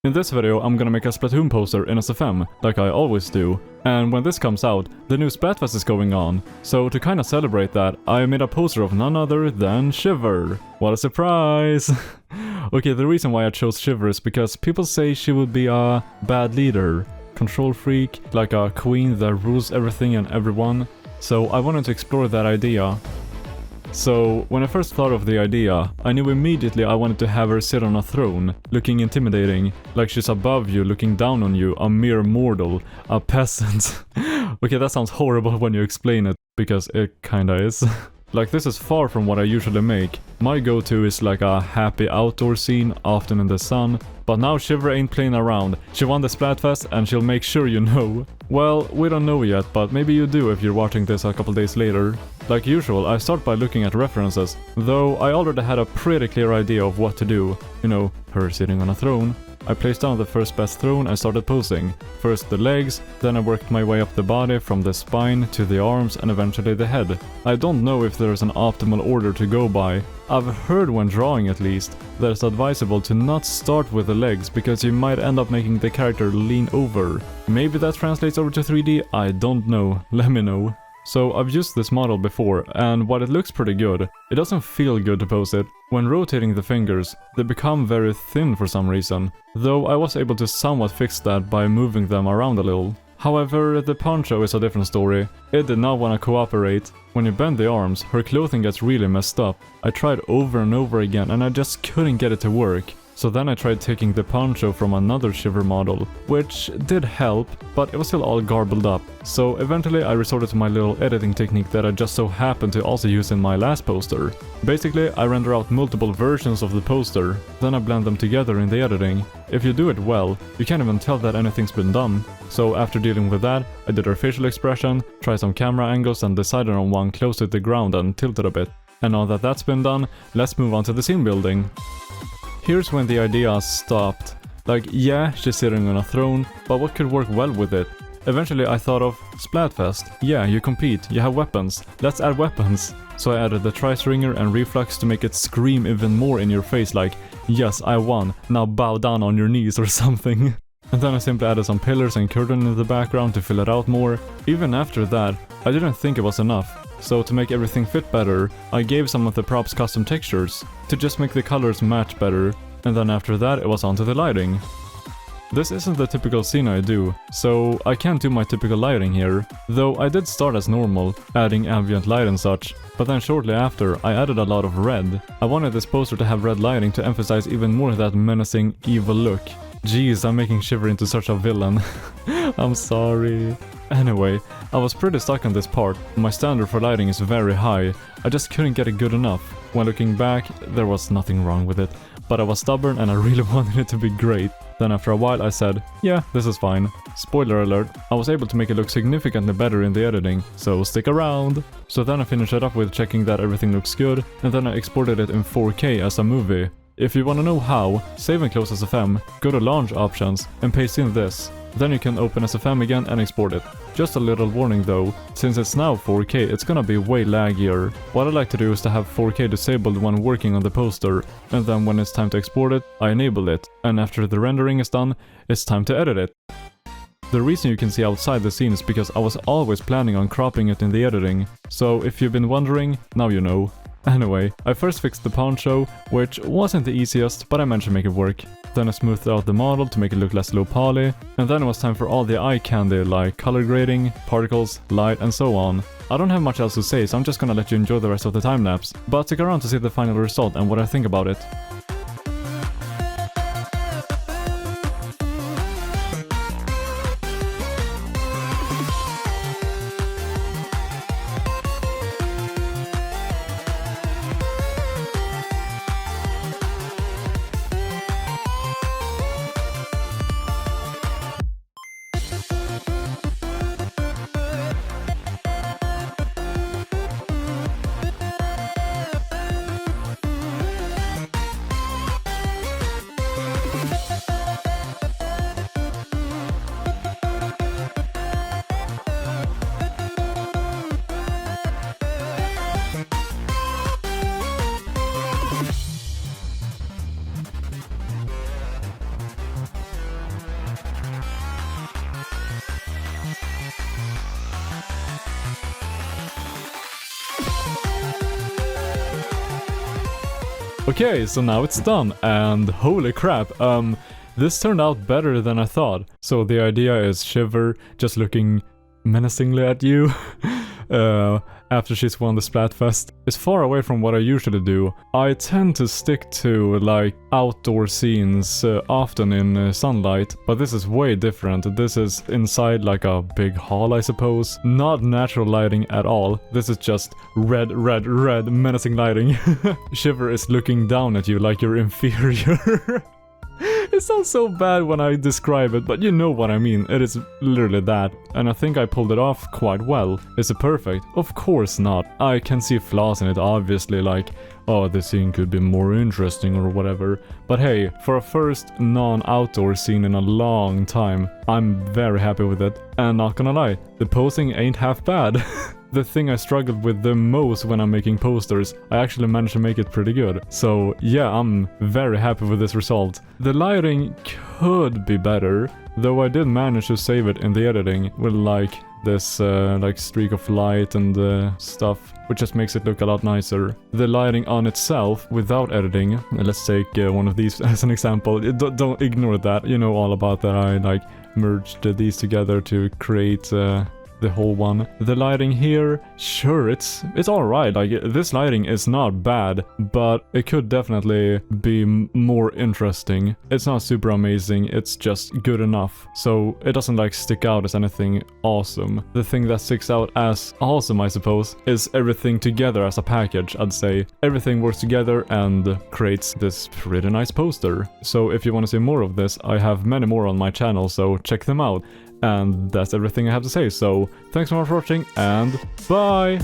In this video, I'm gonna make a Splatoon poster in SFM, like I always do. And when this comes out, the new Splatfest is going on. So to kinda celebrate that, I made a poster of none other than Shiver. What a surprise! Okay, the reason why I chose Shiver is because people say she would be a bad leader. Control freak, like a queen that rules everything and everyone. So I wanted to explore that idea. So, when I first thought of the idea, I knew immediately I wanted to have her sit on a throne, looking intimidating, like she's above you, looking down on you, a mere mortal, a peasant. Okay, that sounds horrible when you explain it, because it kinda is. Like, this is far from what I usually make. My go-to is like a happy outdoor scene, often in the sun, but now Shiver ain't playing around. She won the Splatfest and she'll make sure you know. Well, we don't know yet, but maybe you do if you're watching this a couple days later. Like usual, I start by looking at references, though I already had a pretty clear idea of what to do. You know, her sitting on a throne. I placed down the first best throne and started posing. First the legs, then I worked my way up the body from the spine to the arms and eventually the head. I don't know if there's an optimal order to go by. I've heard when drawing at least, that it's advisable to not start with the legs because you might end up making the character lean over. Maybe that translates over to 3D, I don't know, let me know. So I've used this model before, and while it looks pretty good, it doesn't feel good to pose it. When rotating the fingers, they become very thin for some reason, though I was able to somewhat fix that by moving them around a little. However, the poncho is a different story. It did not want to cooperate. When you bend the arms, her clothing gets really messed up. I tried over and over again and I just couldn't get it to work. So then I tried taking the poncho from another Shiver model, which did help, but it was still all garbled up. So eventually I resorted to my little editing technique that I just so happened to also use in my last poster. Basically, I render out multiple versions of the poster, then I blend them together in the editing. If you do it well, you can't even tell that anything's been done. So after dealing with that, I did her facial expression, tried some camera angles and decided on one close to the ground and tilted a bit. And now that that's been done, let's move on to the scene building. Here's when the idea stopped. Like, yeah, she's sitting on a throne, but what could work well with it? Eventually I thought of Splatfest. Yeah, you compete, you have weapons, let's add weapons. So I added the tri-stringer and reflux to make it scream even more in your face like, yes, I won, now bow down on your knees or something. And then I simply added some pillars and curtain in the background to fill it out more. Even after that, I didn't think it was enough. So to make everything fit better, I gave some of the props custom textures, to just make the colors match better, and then after that it was onto the lighting. This isn't the typical scene I do, so I can't do my typical lighting here, though I did start as normal, adding ambient light and such, but then shortly after I added a lot of red. I wanted this poster to have red lighting to emphasize even more that menacing, evil look. Jeez, I'm making Shiver into such a villain. I'm sorry. Anyway, I was pretty stuck on this part. My standard for lighting is very high. I just couldn't get it good enough. When looking back, there was nothing wrong with it. But I was stubborn and I really wanted it to be great. Then after a while I said, yeah, this is fine. Spoiler alert, I was able to make it look significantly better in the editing, so stick around. So then I finished it up with checking that everything looks good, and then I exported it in 4K as a movie. If you wanna know how, save and close SFM, go to launch options, and paste in this. Then you can open SFM again and export it. Just a little warning though, since it's now 4K it's gonna be way laggier. What I like to do is to have 4K disabled when working on the poster, and then when it's time to export it, I enable it, and after the rendering is done, it's time to edit it. The reason you can see outside the scene is because I was always planning on cropping it in the editing, so if you've been wondering, now you know. Anyway, I first fixed the poncho, which wasn't the easiest, but I managed to make it work. Then I smoothed out the model to make it look less low poly, and then it was time for all the eye candy like color grading, particles, light and so on. I don't have much else to say, so I'm just gonna let you enjoy the rest of the time lapse, but stick around to see the final result and what I think about it. Okay, so now it's done, and holy crap, this turned out better than I thought. So the idea is Shiver just looking menacingly at you after she's won the Splatfest. It's far away from what I usually do. I tend to stick to like outdoor scenes often in sunlight, but this is way different. This is inside like a big hall, I suppose. Not natural lighting at all. This is just red menacing lighting. Shiver is looking down at you like you're inferior. It sounds so bad when I describe it, but you know what I mean. It is literally that, and I think I pulled it off quite well. Is it perfect? Of course not. I can see flaws in it, obviously, like, oh, this scene could be more interesting or whatever. But hey, for a first non-outdoor scene in a long time, I'm very happy with it. And not gonna lie, the posing ain't half bad. The thing I struggled with the most when I'm making posters, I actually managed to make it pretty good. So yeah, I'm very happy with this result. The lighting could be better, though I did manage to save it in the editing with like this like streak of light and stuff, which just makes it look a lot nicer. The lighting on itself, without editing, let's take one of these as an example. Don't ignore that, you know all about that. I like merged these together to create the whole one. The lighting here, sure, it's alright. Like, this lighting is not bad, but it could definitely be more interesting. It's not super amazing, it's just good enough. So it doesn't like stick out as anything awesome. The thing that sticks out as awesome, I suppose, is everything together as a package, I'd say. Everything works together and creates this pretty nice poster. So if you want to see more of this, I have many more on my channel, so check them out. And that's everything I have to say, so thanks so much for watching, and bye!